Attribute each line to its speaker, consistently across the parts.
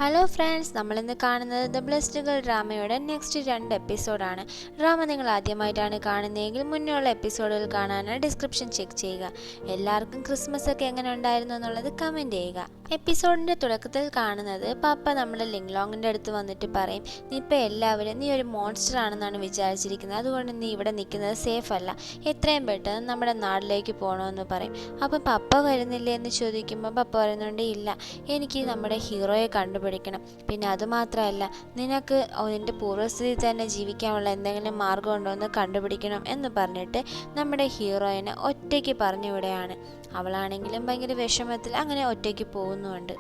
Speaker 1: Hello friends, നമ്മളിന്ന് കാണുന്നത് the blessed girl ഡ്രാമയുടെ next 2 എപ്പിസോഡാണ്. ഡ്രാമ നിങ്ങൾ ആദ്യമായിട്ടാണ് കാണുന്നതെങ്കിൽ മുന്നേയുള്ള എപ്പിസോഡുകൾ കാണാനായി ഡിസ്ക്രിപ്ഷൻ ചെക്ക് ചെയ്യുക. എല്ലാവർക്കും ക്രിസ്മസ് ഒക്കെ എങ്ങനെ ഉണ്ടായിരുന്നു എന്നുള്ളത് കമൻറ്റ് ചെയ്യുക. എപ്പിസോഡിൻ്റെ തുടക്കത്തിൽ കാണുന്നത് പപ്പ നമ്മുടെ ലിങ്ലോങ്ങിൻ്റെ അടുത്ത് വന്നിട്ട് പറയും, നീ ഇപ്പോൾ എല്ലാവരും നീ ഒരു മോൺസ്റ്റർ ആണെന്നാണ് വിചാരിച്ചിരിക്കുന്നത്, അതുകൊണ്ട് നീ ഇവിടെ നിൽക്കുന്നത് സേഫ് അല്ല, എത്രയും പെട്ടെന്ന് നമ്മുടെ നാട്ടിലേക്ക് പോകണമെന്ന് പറയും. അപ്പം പപ്പ വരുന്നില്ലേ എന്ന് ചോദിക്കുമ്പോൾ പപ്പ പറയുന്നുണ്ട്, ഇല്ല, എനിക്ക് നമ്മുടെ ഹീറോയെ കണ്ടുപിടിക്കണം. പിന്നെ അതുമാത്രമല്ല, നിനക്ക് നിൻ്റെ പൂർവ്വസ്ഥിതി തന്നെ ജീവിക്കാനുള്ള എന്തെങ്കിലും മാർഗമുണ്ടോ എന്ന് കണ്ടുപിടിക്കണം എന്ന് പറഞ്ഞിട്ട് നമ്മുടെ ഹീറോയിനെ ഒറ്റയ്ക്ക് പറഞ്ഞുവിടുകയാണ്. അവളാണെങ്കിലും ഭയങ്കര വിഷമത്തിൽ അങ്ങനെ ഒറ്റയ്ക്ക് പോകുന്നുമുണ്ട്.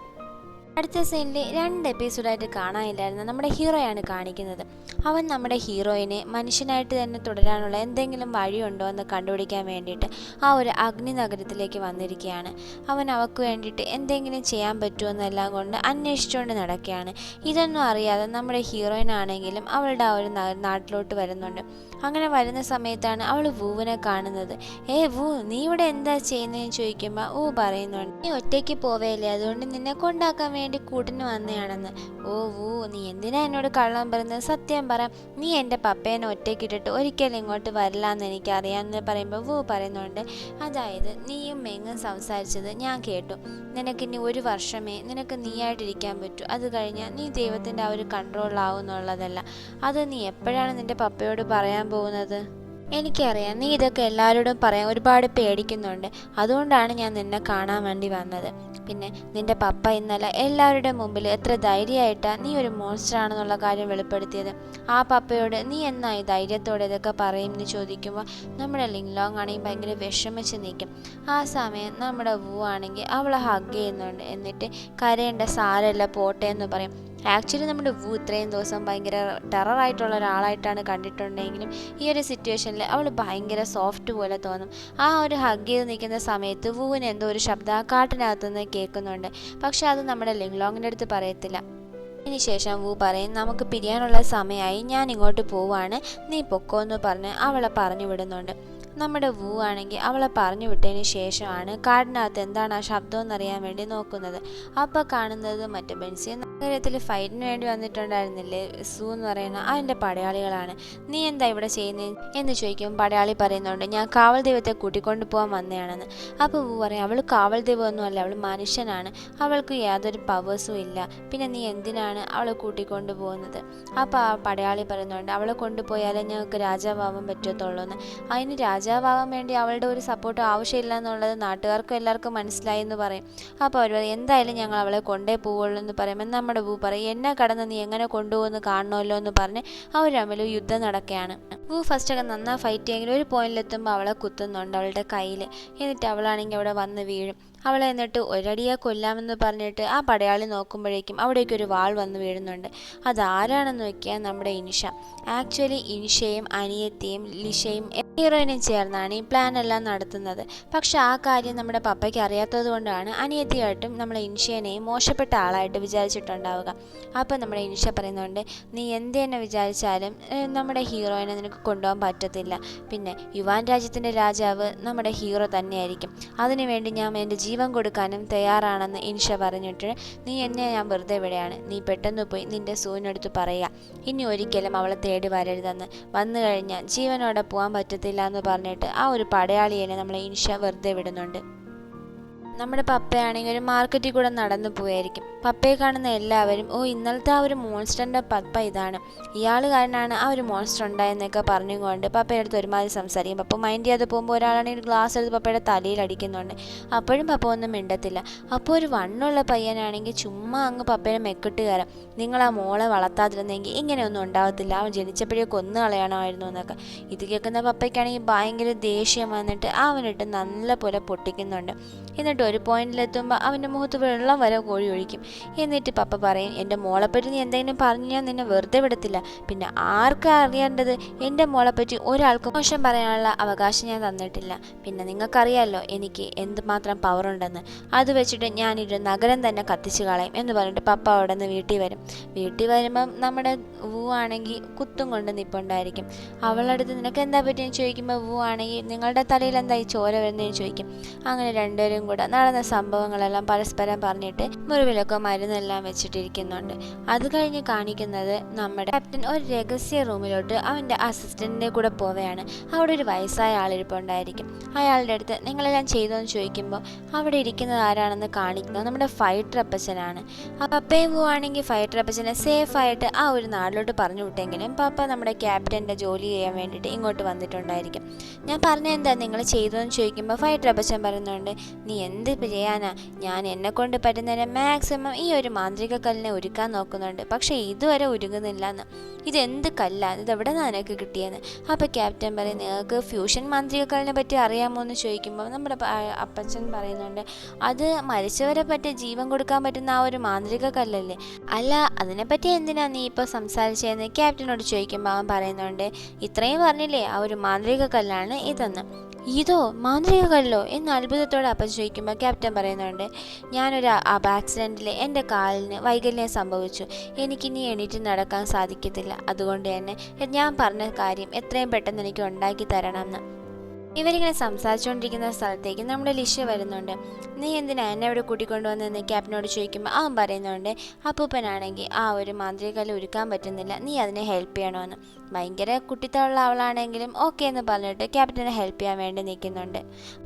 Speaker 1: അടുത്ത സീനിൽ 2 എപ്പിസോഡായിട്ട് കാണാനില്ലായിരുന്നു നമ്മുടെ ഹീറോയാണ് കാണിക്കുന്നത്. അവൻ നമ്മുടെ ഹീറോയിനെ മനുഷ്യനായിട്ട് തന്നെ തുടരാനുള്ള എന്തെങ്കിലും വഴിയുണ്ടോ എന്ന് കണ്ടുപിടിക്കാൻ വേണ്ടിയിട്ട് ആ ഒരു അഗ്നി നഗരത്തിലേക്ക് വന്നിരിക്കുകയാണ്. അവൻ അവൾക്ക് വേണ്ടിയിട്ട് എന്തെങ്കിലും ചെയ്യാൻ പറ്റുമോ എന്നെല്ലാം കൊണ്ട് അന്വേഷിച്ചുകൊണ്ട് നടക്കുകയാണ്. ഇതൊന്നും അറിയാതെ നമ്മുടെ ഹീറോയിനാണെങ്കിലും അവളുടെ ആ ഒരു നാട്ടിലോട്ട് വരുന്നുണ്ട്. അങ്ങനെ വരുന്ന സമയത്താണ് അവൾ വൂവിനെ കാണുന്നത്. വൂ, നീ ഇവിടെ എന്താ ചെയ്യുന്നതെന്ന് ചോദിക്കുമ്പോൾ വൂ പറയുന്നുണ്ട്, നീ ഒറ്റയ്ക്ക് പോവേലേ, അതുകൊണ്ട് നിന്നെ കൊണ്ടാക്കാൻ വേണ്ടി കൂട്ടിന് വന്നതാണെന്ന്. വൂ, നീ എന്തിനാ എന്നോട് കള്ളം പറയുന്നത്? സത്യം പറ, നീ എൻ്റെ പപ്പേനെ ഒറ്റയ്ക്കിട്ടിട്ട് ഒരിക്കലും ഇങ്ങോട്ട് വരില്ല എന്ന് എനിക്കറിയാമെന്ന് പറയുമ്പോൾ വൂ പറയുന്നുണ്ട്, അതായത് നീയും മെങ്ങും സംസാരിച്ചത് ഞാൻ കേട്ടു. നിനക്കിനി 1 വർഷമേ നിനക്ക് നീയായിട്ടിരിക്കാൻ പറ്റൂ. അത് കഴിഞ്ഞാൽ നീ ദൈവത്തിൻ്റെ ആ ഒരു കൺട്രോളിലാവും എന്നുള്ളതല്ല. അത് നീ എപ്പോഴാണ് നിൻ്റെ പപ്പയോട് പറയാൻ പോകുന്നത്? എനിക്കറിയാം, നീ ഇതൊക്കെ എല്ലാവരോടും പറയാൻ ഒരുപാട് പേടിക്കുന്നുണ്ട്. അതുകൊണ്ടാണ് ഞാൻ നിന്നെ കാണാൻ വേണ്ടി വന്നത്. പിന്നെ നിൻ്റെ പപ്പ ഇന്നലെ എല്ലാവരുടെ മുമ്പിൽ എത്ര ധൈര്യമായിട്ടാണ് നീ ഒരു മോൺസ്റ്റർ ആണെന്നുള്ള കാര്യം വെളിപ്പെടുത്തിയത്. ആ പപ്പയോട് നീ എന്നായി ധൈര്യത്തോടെ ഇതൊക്കെ പറയും എന്ന് ചോദിക്കുമ്പോൾ നമ്മുടെ ലിങ്ലോങ് ആണെങ്കിൽ ഭയങ്കര വിഷമിച്ച് നിൽക്കും. ആ സമയം നമ്മുടെ വൂ ആണെങ്കിൽ അവളെ ഹഗ് ചെയ്യുന്നുണ്ട്. എന്നിട്ട് കരയേണ്ട സാരമില്ല, പോട്ടെ എന്ന് പറയും. ആക്ച്വലി നമ്മുടെ വൂ ഇത്രയും ദിവസം ഭയങ്കര ടെററായിട്ടുള്ള ഒരാളായിട്ടാണ് കണ്ടിട്ടുണ്ടെങ്കിലും ഈ ഒരു സിറ്റുവേഷനിൽ അവൾ ഭയങ്കര സോഫ്റ്റ് പോലെ തോന്നും. ആ ഒരു ഹഗ് ചെയ്ത് നിൽക്കുന്ന സമയത്ത് വൂവിന് എന്തോ ഒരു ശബ്ദം ആ കാട്ടിനകത്തുനിന്ന് കേൾക്കുന്നുണ്ട്. പക്ഷെ അത് നമ്മുടെ ലിങ്ലോങ്ങിൻ്റെ അടുത്ത് പറയത്തില്ല. അതിനുശേഷം വൂ പറയും, നമുക്ക് പിരിയാനുള്ള സമയമായി, ഞാൻ ഇങ്ങോട്ട് പോവാണ്, നീ പൊക്കോ എന്ന് പറഞ്ഞ് അവളെ പറഞ്ഞു വിടുന്നുണ്ട്. നമ്മുടെ വൂ ആണെങ്കിൽ അവളെ പറഞ്ഞു വിട്ടതിന് ശേഷമാണ് കാടിനകത്ത് എന്താണ് ആ ശബ്ദം എന്നറിയാൻ വേണ്ടി നോക്കുന്നത്. അപ്പോൾ കാണുന്നത് മറ്റേ ബെൻസി നഗരത്തിൽ ഫൈറ്റിന് വേണ്ടി വന്നിട്ടുണ്ടായിരുന്നില്ലേ സൂ എന്ന് പറയുന്ന അതിൻ്റെ പടയാളികളാണ്. നീ എന്താ ഇവിടെ ചെയ്യുന്നത് എന്ന് ചോദിക്കുമ്പോൾ പടയാളി പറയുന്നുണ്ട്, ഞാൻ കാവൽ ദൈവത്തെ കൂട്ടിക്കൊണ്ട് പോകാൻ വന്നതാണെന്ന്. അപ്പോൾ വൂ പറയും, അവൾ കാവൽ ദൈവമൊന്നുമല്ല, അവൾ മനുഷ്യനാണ്, അവൾക്ക് യാതൊരു പവേഴ്സും ഇല്ല, പിന്നെ നീ എന്തിനാണ് അവളെ കൂട്ടിക്കൊണ്ട് പോകുന്നത്? അപ്പോൾ ആ പടയാളി പറയുന്നുണ്ട്, അവളെ കൊണ്ടുപോയാലേ ഞങ്ങൾക്ക് രാജാവാൻ പറ്റത്തുള്ളൂ എന്ന്. അതിന് രാജാവാൻ വേണ്ടി അവളുടെ ഒരു സപ്പോർട്ട് ആവശ്യമില്ല എന്നുള്ളത് നാട്ടുകാർക്കും എല്ലാവർക്കും മനസ്സിലായി എന്ന് പറയും. അപ്പോൾ അവർ പറയും, എന്തായാലും ഞങ്ങൾ അവളെ കൊണ്ടേ പോവുള്ളൂ എന്ന് പറയുമ്പോൾ നമ്മുടെ വൂ പറയും, എന്നെ കടന്ന് നീ എങ്ങനെ കൊണ്ടുപോകുമെന്ന് കാണണമല്ലോ എന്ന് പറഞ്ഞ് അവർ തമ്മിൽ യുദ്ധം നടക്കുകയാണ്. വൂ ഫസ്റ്റൊക്കെ നന്നായി ഫൈറ്റ് ചെയ്യുമെങ്കിലും ഒരു പോയിന്റിലെത്തുമ്പോൾ അവളെ കുത്തുന്നുണ്ട് അവളുടെ കയ്യിൽ. എന്നിട്ട് അവളാണെങ്കിൽ അവിടെ വന്ന് വീഴും. അവളെ എന്നിട്ട് ഒരടിയെ കൊല്ലാമെന്ന് പറഞ്ഞിട്ട് ആ പടയാളി നോക്കുമ്പോഴേക്കും അവിടേക്കൊരു വാൾ വന്ന് വീഴുന്നുണ്ട്. അതാരാണെന്ന് നോക്കിയാൽ നമ്മുടെ ഇനിഷ. ആക്ച്വലി ഇനിഷയും അനിയത്തിയും ലിഷയും ഹീറോയിനും ചേർന്നാണ് ഈ പ്ലാൻ എല്ലാം നടത്തുന്നത്. പക്ഷെ ആ കാര്യം നമ്മുടെ പപ്പയ്ക്ക് അറിയാത്തത് കൊണ്ടാണ് അനിയത്തിയായിട്ടും നമ്മളെ ഇനിഷേനെയും മോശപ്പെട്ട ആളായിട്ട് വിചാരിച്ചിട്ടുണ്ടാവുക. അപ്പോൾ നമ്മുടെ ഇനിഷ പറയുന്നുണ്ട്, നീ എന്ത് തന്നെ വിചാരിച്ചാലും നമ്മുടെ ഹീറോയിനെ നിനക്ക് കൊണ്ടുപോകാൻ പറ്റത്തില്ല. പിന്നെ യുവാൻ രാജ്യത്തിൻ്റെ രാജാവ് നമ്മുടെ ഹീറോ തന്നെയായിരിക്കും. അതിനുവേണ്ടി ഞാൻ എൻ്റെ ജീവൻ കൊടുക്കാനും തയ്യാറാണെന്ന് ഇനിഷ പറഞ്ഞിട്ട്, നീ എന്നെ ഞാൻ വെറുതെ വിടുകയാണ്, നീ പെട്ടെന്ന് പോയി നിൻ്റെ സൂവിനടുത്ത് പറയുക, ഇനി ഒരിക്കലും അവളെ തേടി വരരുതെന്ന്, വന്നു കഴിഞ്ഞാൽ ജീവനോടെ പോകാൻ പറ്റത്തില്ല എന്ന് പറഞ്ഞിട്ട് ആ ഒരു പടയാളിയെ നമ്മളെ ഇനിഷ വെറുതെ വിടുന്നുണ്ട്. നമ്മുടെ പപ്പയാണെങ്കിൽ ഒരു മാർക്കറ്റിൽ കൂടെ നടന്നു പോയായിരിക്കും. പപ്പയെ കാണുന്ന എല്ലാവരും, ഇന്നലത്തെ ആ ഒരു മോൺസ്റ്ററിൻ്റെ പപ്പ ഇതാണ്, ഇയാൾ കാരനാണ് ആ ഒരു മോൺസ്റ്റർ ഉണ്ടായെന്നൊക്കെ പറഞ്ഞുകൊണ്ട് പപ്പയുടെ അടുത്ത് ഒരുമാതിരി സംസാരിക്കും. പപ്പ മൈൻഡ് ചെയ്യാതെ പോകുമ്പോൾ ഒരാളാണെങ്കിൽ ഗ്ലാസ് എടുത്ത് പപ്പയുടെ തലയിൽ അടിക്കുന്നുണ്ട്. അപ്പോഴും പപ്പ ഒന്നും മിണ്ടത്തില്ല. അപ്പോൾ ഒരു വണ്ണുള്ള പയ്യനാണെങ്കിൽ ചുമ്മാ അങ്ങ് പപ്പയുടെ മെക്കിട്ട് കയറാം, നിങ്ങൾ ആ മോളെ വളർത്താതിരുന്നെങ്കിൽ ഇങ്ങനെയൊന്നും ഉണ്ടാവത്തില്ല, അവൻ ജനിച്ചപ്പോഴേ കൊന്നു കളയണമായിരുന്നു എന്നൊക്കെ. ഇത് കേൾക്കുന്ന പപ്പയ്ക്കാണെങ്കിൽ ഭയങ്കര ദേഷ്യം വന്നിട്ട് അവനിട്ട് നല്ല പോലെ പൊട്ടിക്കുന്നുണ്ട്. എന്നിട്ട് ഒരു പോയിന്റിലെത്തുമ്പോൾ അവൻ്റെ മുഖത്ത് വെള്ളം വരെ കോഴി ഒഴിക്കും. എന്നിട്ട് പപ്പ പറയും, എൻ്റെ മോളെപ്പറ്റി നീ എന്തെങ്കിലും പറഞ്ഞു ഞാൻ നിന്നെ വെറുതെ വിടത്തില്ല. പിന്നെ ആർക്കാ അറിയേണ്ടത്, എൻ്റെ മോളെപ്പറ്റി ഒരാൾക്കും മോശം പറയാനുള്ള അവകാശം ഞാൻ തന്നിട്ടില്ല. പിന്നെ നിങ്ങൾക്കറിയാമല്ലോ എനിക്ക് എന്തുമാത്രം പവറുണ്ടെന്ന്, അത് വെച്ചിട്ട് ഞാനൊരു നഗരം തന്നെ കത്തിച്ച് കളയും എന്ന് പറഞ്ഞിട്ട് പപ്പ അവിടെ നിന്ന് വീട്ടിൽ വരും. വീട്ടിൽ വരുമ്പം നമ്മുടെ വൂ ആണെങ്കിൽ കുത്തും കൊണ്ട് നിൽപ്പുണ്ടായിരിക്കും. അവളടുത്ത് നിനക്ക് എന്താ പറ്റിയെന്ന് ചോദിക്കുമ്പോൾ വൂ ആണെങ്കിൽ നിങ്ങളുടെ തലയിൽ എന്തായി ചോര വരുന്നതെന്ന് ചോദിക്കും. അങ്ങനെ രണ്ടുപേരും കൂടെ നടന്ന സംഭവങ്ങളെല്ലാം പരസ്പരം പറഞ്ഞിട്ട് മുറിവിലൊക്കെ മരുന്നെല്ലാം വെച്ചിട്ടിരിക്കുന്നുണ്ട്. അത് കഴിഞ്ഞ് കാണിക്കുന്നത് നമ്മുടെ ക്യാപ്റ്റൻ ഒരു രഹസ്യ റൂമിലോട്ട് അവൻ്റെ അസിസ്റ്റന്റിന്റെ കൂടെ പോവുകയാണ്. അവിടെ ഒരു വയസ്സായ ആളിരിപ്പുണ്ടായിരിക്കും. അയാളുടെ അടുത്ത് നിങ്ങളെല്ലാം ചെയ്തോന്ന് ചോദിക്കുമ്പോൾ അവിടെ ഇരിക്കുന്നത് ആരാണെന്ന് കാണിക്കുന്നത് നമ്മുടെ ഫൈറ്റർ അപ്പച്ചനാണ്. പപ്പയും പോവാണെങ്കിൽ ഫൈറ്റർ അപ്പച്ചനെ സേഫായിട്ട് ആ ഒരു നാട്ടിലോട്ട് പറഞ്ഞു വിട്ടെങ്കിലും പപ്പ നമ്മുടെ ക്യാപ്റ്റൻ്റെ ജോലി ചെയ്യാൻ വേണ്ടിയിട്ട് ഇങ്ങോട്ട് വന്നിട്ടുണ്ടായിരിക്കും. ഞാൻ പറഞ്ഞ എന്താ നിങ്ങൾ ചെയ്തതെന്ന് ചോദിക്കുമ്പോൾ ഫൈറ്റർ അപ്പച്ചൻ പറയുന്നുണ്ട്, നീ എന്ത് ചെയ്യാനാ, ഞാൻ എന്നെക്കൊണ്ട് പറ്റുന്നതിന് മാക്സിമം ഈ ഒരു മാന്ത്രിക കല്ലിനെ ഒരുക്കാൻ നോക്കുന്നുണ്ട്, പക്ഷേ ഇതുവരെ ഉരുകുന്നില്ല എന്ന്. ഇതെന്ത് കല്ലാണ്, ഇതെവിടെ നിന്നാണ് നിനക്ക് കിട്ടിയെന്ന്. അപ്പോൾ ക്യാപ്റ്റൻ പറയും, നിങ്ങൾക്ക് ഫ്യൂഷൻ മാന്ത്രിക കല്ലിനെ പറ്റി അറിയാമോ എന്ന് ചോദിക്കുമ്പോൾ നമ്മുടെ അപ്പച്ചൻ പറയുന്നുണ്ട്, അത് മരിച്ചവരെ പറ്റി ജീവൻ കൊടുക്കാൻ പറ്റുന്ന ആ ഒരു മാന്ത്രിക കല്ലല്ലേ. അല്ല, അതിനെപ്പറ്റി എന്തിനാ നീ ഇപ്പോൾ സംസാരിച്ചതെന്ന് ക്യാപ്റ്റനോട് ചോദിക്കുമ്പോൾ അവൻ പറയുന്നുണ്ട്, ഇത്രയും പറഞ്ഞില്ലേ ആ ഒരു മാന്ത്രിക കല്ലാണ് ഇതെന്ന്. ഇതോ മാന്ത്രിക കല്ലോ എന്ന് അത്ഭുതത്തോടെ അപ്പം ചോദിക്കുമ്പോൾ ക്യാപ്റ്റൻ പറയുന്നുണ്ട്, ഞാനൊരു ആക്സിഡൻറ്റിൽ എൻ്റെ കാലിന് വൈകല്യം സംഭവിച്ചു, എനിക്കിനി എണീറ്റ് നടക്കാൻ സാധിക്കത്തില്ല, അതുകൊണ്ട് തന്നെ ഞാൻ പറഞ്ഞ കാര്യം എത്രയും പെട്ടെന്ന് എനിക്ക് ഉണ്ടാക്കി തരണം എന്ന്. ഇവരിങ്ങനെ സംസാരിച്ചുകൊണ്ടിരിക്കുന്ന സ്ഥലത്തേക്ക് നമ്മുടെ ലിഷ വരുന്നുണ്ട്. നീ എന്തിനാ എന്നെ ഇവിടെ കൂട്ടിക്കൊണ്ടുവന്നെന്ന് ക്യാപ്റ്റനോട് ചോദിക്കുമ്പോൾ അവൻ പറയുന്നുണ്ട്, അപ്പൂപ്പനാണെങ്കിൽ ആ ഒരു മാന്ത്രിക കല്ല് ഒരുക്കാൻ പറ്റുന്നില്ല, നീ അതിനെ ഹെൽപ്പ് ചെയ്യണമെന്ന്. ഭയങ്കര കുട്ടിത്തമുള്ള അവളാണെങ്കിലും ഓക്കെ എന്ന് പറഞ്ഞിട്ട് ക്യാപ്റ്റനെ ഹെൽപ്പ് ചെയ്യാൻ വേണ്ടി നിൽക്കുന്നുണ്ട്.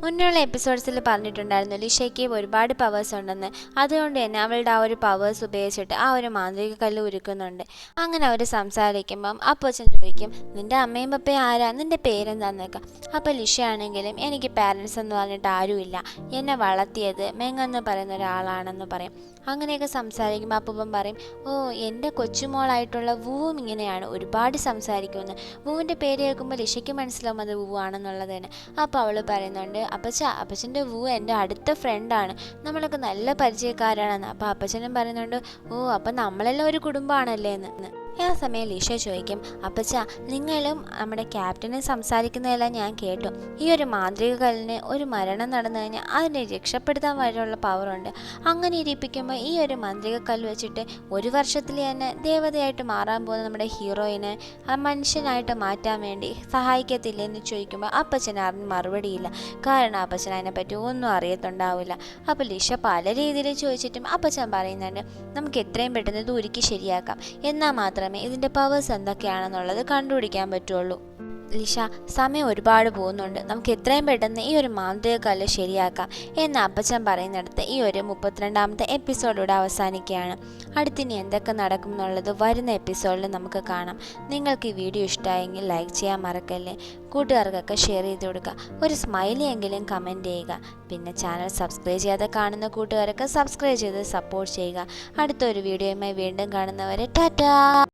Speaker 1: മുന്നുള്ള എപ്പിസോഡ്സിൽ പറഞ്ഞിട്ടുണ്ടായിരുന്നു ലിഷയ്ക്ക് ഒരുപാട് പവേഴ്സ് ഉണ്ടെന്ന്, അതുകൊണ്ട് തന്നെ അവളുടെ ആ ഒരു പവേഴ്സ് ഉപയോഗിച്ചിട്ട് ആ ഒരു മാന്ത്രിക കല്ല് ഉരുക്കുന്നുണ്ട്. അങ്ങനെ അവർ സംസാരിക്കുമ്പം അപ്പച്ചൻ ചോദിക്കും, നിൻ്റെ അമ്മയും പപ്പയും ആരാ, നിൻ്റെ പേരെന്താന്നൊക്കെ. അപ്പോൾ ലിഷ ആണെങ്കിലും എനിക്ക് പാരൻസ് എന്ന് പറഞ്ഞിട്ട് ആരുമില്ല, എന്നെ വളർത്തിയത് മെങ്ങെന്ന് പറയുന്ന ഒരാളാണെന്ന് പറയും. അങ്ങനെയൊക്കെ സംസാരിക്കുമ്പോൾ അപ്പൂപ്പൻ പറയും, ഓ എൻ്റെ കൊച്ചുമോളായിട്ടുള്ള വൂവും ഇങ്ങനെയാണ്, ഒരുപാട് സംസാരിക്കുമെന്ന്. വൂവിൻ്റെ പേര് കേൾക്കുമ്പോൾ ലിഷയ്ക്ക് മനസ്സിലാവും അത് വൂ ആണെന്നുള്ളത് തന്നെ. അപ്പോൾ അവൾ പറയുന്നുണ്ട്, അപ്പച്ചൻ്റെ വൂ എൻ്റെ അടുത്ത ഫ്രണ്ടാണ്, നമ്മളൊക്കെ നല്ല പരിചയക്കാരാണെന്ന്. അപ്പോൾ അപ്പച്ചനും പറയുന്നുണ്ട്, ഓ അപ്പം നമ്മളെല്ലാം ഒരു കുടുംബമാണല്ലേ എന്ന്. ആ സമയം ലിഷ ചോദിക്കും, അപ്പച്ച നിങ്ങളും നമ്മുടെ ക്യാപ്റ്റനും സംസാരിക്കുന്നതെല്ലാം ഞാൻ കേട്ടു, ഈ ഒരു മാന്ത്രിക കല്ലിന് ഒരു മരണം നടന്നു കഴിഞ്ഞാൽ അതിനെ രക്ഷപ്പെടുത്താൻ വരെയുള്ള പവറുണ്ട്, അങ്ങനെ ഇരിപ്പിക്കുമ്പോൾ ഈ ഒരു മാന്ത്രിക കല്ല് വെച്ചിട്ട് ഒരു വർഷത്തിൽ തന്നെ ദേവതയായിട്ട് മാറാൻ പോകുന്ന നമ്മുടെ ഹീറോയിനെ ആ മനുഷ്യനായിട്ട് മാറ്റാൻ വേണ്ടി സഹായിക്കത്തില്ലെന്ന് ചോദിക്കുമ്പോൾ അപ്പച്ചൻ അറിഞ്ഞ് മറുപടിയില്ല, കാരണം അപ്പച്ചൻ അതിനെപ്പറ്റി ഒന്നും അറിയത്തുണ്ടാവില്ല. അപ്പോൾ ലിഷ പല രീതിയിൽ ചോദിച്ചിട്ടും അപ്പച്ചൻ പറയുന്നുണ്ട്, നമുക്ക് എത്രയും പെട്ടെന്ന് ഇത് ഉരുക്കി ശരിയാക്കാം, എന്നാൽ മാത്രമേ ഇതിൻ്റെ പവേഴ്സ് എന്തൊക്കെയാണെന്നുള്ളത് കണ്ടുപിടിക്കാൻ പറ്റുള്ളൂ. ലിഷ, സമയം ഒരുപാട് പോകുന്നുണ്ട്, നമുക്ക് എത്രയും പെട്ടെന്ന് ഈ ഒരു മാന്ത്രിക കല്ല് ശരിയാക്കാം എന്ന് അപ്പച്ചൻ പറയുന്നിടത്ത് ഈ ഒരു 32ാമത്തെ എപ്പിസോഡിലൂടെ അവസാനിക്കുകയാണ്. അടുത്തിനി എന്തൊക്കെ നടക്കും എന്നുള്ളത് വരുന്ന എപ്പിസോഡിൽ നമുക്ക് കാണാം. നിങ്ങൾക്ക് ഈ വീഡിയോ ഇഷ്ടമായെങ്കിൽ ലൈക്ക് ചെയ്യാൻ മറക്കല്ലേ, കൂട്ടുകാർക്കൊക്കെ ഷെയർ ചെയ്ത് കൊടുക്കുക, ഒരു സ്മൈലി എങ്കിലും കമൻറ്റ് ചെയ്യുക. പിന്നെ ചാനൽ സബ്സ്ക്രൈബ് ചെയ്യാതെ കാണുന്ന കൂട്ടുകാരൊക്കെ സബ്സ്ക്രൈബ് ചെയ്ത് സപ്പോർട്ട് ചെയ്യുക. അടുത്തൊരു വീഡിയോയുമായി വീണ്ടും കാണുന്നവരെ ടാറ്റാ.